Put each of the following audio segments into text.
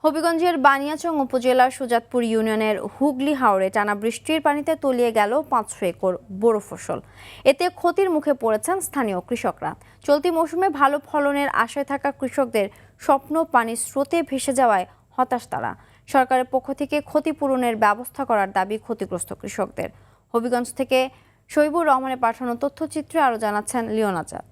হবিগঞ্জের বানিয়াচং উপজেলার সুজাতপুর ইউনিয়নের হুগলি হাওরে টানা বৃষ্টির পানিতে তলিয়ে গেল ৫০০ একর বোরো ফসল। এতে ক্ষতির মুখে পড়েছেন স্থানীয় কৃষকরা। চলতি মৌসুমে ভালো ফলনের আশায় থাকা কৃষকদের স্বপ্ন পানির স্রোতে ভেসে যাওয়ায় হতাশ তারা। সরকারের পক্ষ থেকে ক্ষতিপূরণের ব্যবস্থা করার দাবি ক্ষতিগ্রস্ত কৃষকদের। হবিগঞ্জ থেকে শহীবুর রহমানের পাঠানো তথ্যচিত্রে আরও জানাচ্ছেন লিওন আজাদ।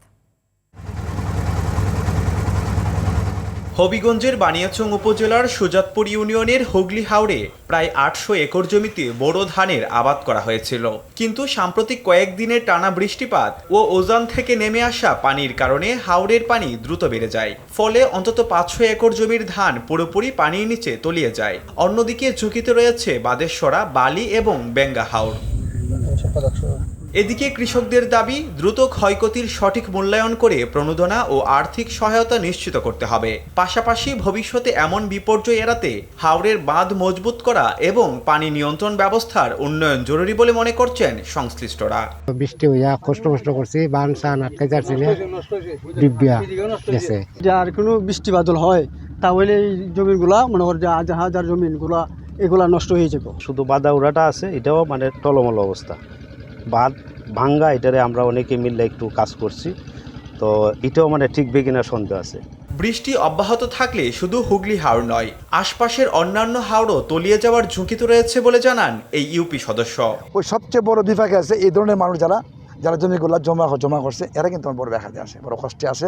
হবিগঞ্জের বানিয়াচং উপজেলার সুজাতপুর ইউনিয়নের হুগলি হাওরে প্রায় ৮০০ একর জমিতে বোরো ধানের আবাদ করা হয়েছিল, কিন্তু সাম্প্রতিক কয়েকদিনের টানা বৃষ্টিপাত ও ওজান থেকে নেমে আসা পানির কারণে হাওরের পানি দ্রুত বেড়ে যায়। ফলে অন্তত ৫০০ একর জমির ধান পুরোপুরি পানির নিচে তলিয়ে যায়। অন্যদিকে ঝুঁকিতে রয়েছে বাদেশ্বরা, বালি এবং বেঙ্গা হাওর। এদিকে কৃষকদের দাবি, দ্রুত ক্ষয়ক্ষতির সঠিক মূল্যায়ন করে প্রণোদনা ও আর্থিক সহায়তা নিশ্চিত করতে হবে। পাশাপাশি ভবিষ্যতে এমন বিপর্যয় এড়াতে হাওরের বাঁধ মজবুত করা এবং পানি নিয়ন্ত্রণ ব্যবস্থার উন্নয়ন জরুরি বলে মনে করছেন সংশ্লিষ্টরা। বৃষ্টি হইয়া কষ্ট করছি, বান সান আটকে যাচ্ছে না, ডিব্বিয়া গেছে। আর কোনো বৃষ্টি বাদল হয় তাহলে এই জমিগুলা মনে কর যে হাজার জমিনগুলা এগুলা নষ্ট হয়ে যাবে। শুধু বাদা উড়াটা আছে, এটাও মানে টলমল অবস্থা। বাঁধ ভাঙ্গা, এটারে আমরা অনেকে মিলে একটু কাজ করছি, তো এটাও মানে ঠিক বেগিনার সন্দেহ আছে। বৃষ্টি অব্যাহত থাকলে শুধু হুগলি হাওর নয়, আশপাশের অন্যান্য হাওরও তলিয়ে যাওয়ার ঝুঁকি তো রয়েছে বলে জানান এই ইউপি সদস্য। ওই সবচেয়ে বড় বিপাকে আছে এই ধরনের মানুষ যারা জমিগুলো জমা করছে, এরা কিন্তু বড় ব্যাঘাতে আসে, বড় কষ্টে আসে।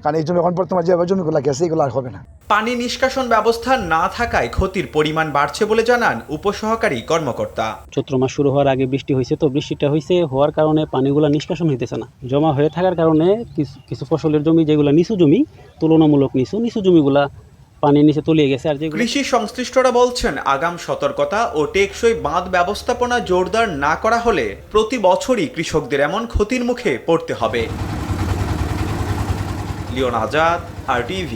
কারণ এই জমি এখন বর্তমানে যেভাবে জমিগুলো গেছে, এগুলো আর হবে না। পানি নিষ্কাশন ব্যবস্থা না থাকায় ক্ষতির পরিমাণ বাড়ছে বলে জানান উপসহকারী কর্মকর্তা। চৈত্র মাস শুরু হওয়ার আগে বৃষ্টি হয়েছে, তো বৃষ্টিটা হওয়ার কারণে পানিগুলো নিষ্কাশন হইতেছে না। জমা হয়ে থাকার কারণে কিছু ফসলের জমি যেগুলো নিচু জমি, তুলনামূলক নিচু জমিগুলা পানির নিচে তলিয়ে গেছে। আর কৃষি সংশ্লিষ্টরা বলছেন, আগাম সতর্কতা ও টেকসই বাঁধ ব্যবস্থাপনা জোরদার না করা হলে প্রতি বছরই কৃষকদের এমন ক্ষতির মুখে পড়তে হবে। লিওন আজাদ, RTV।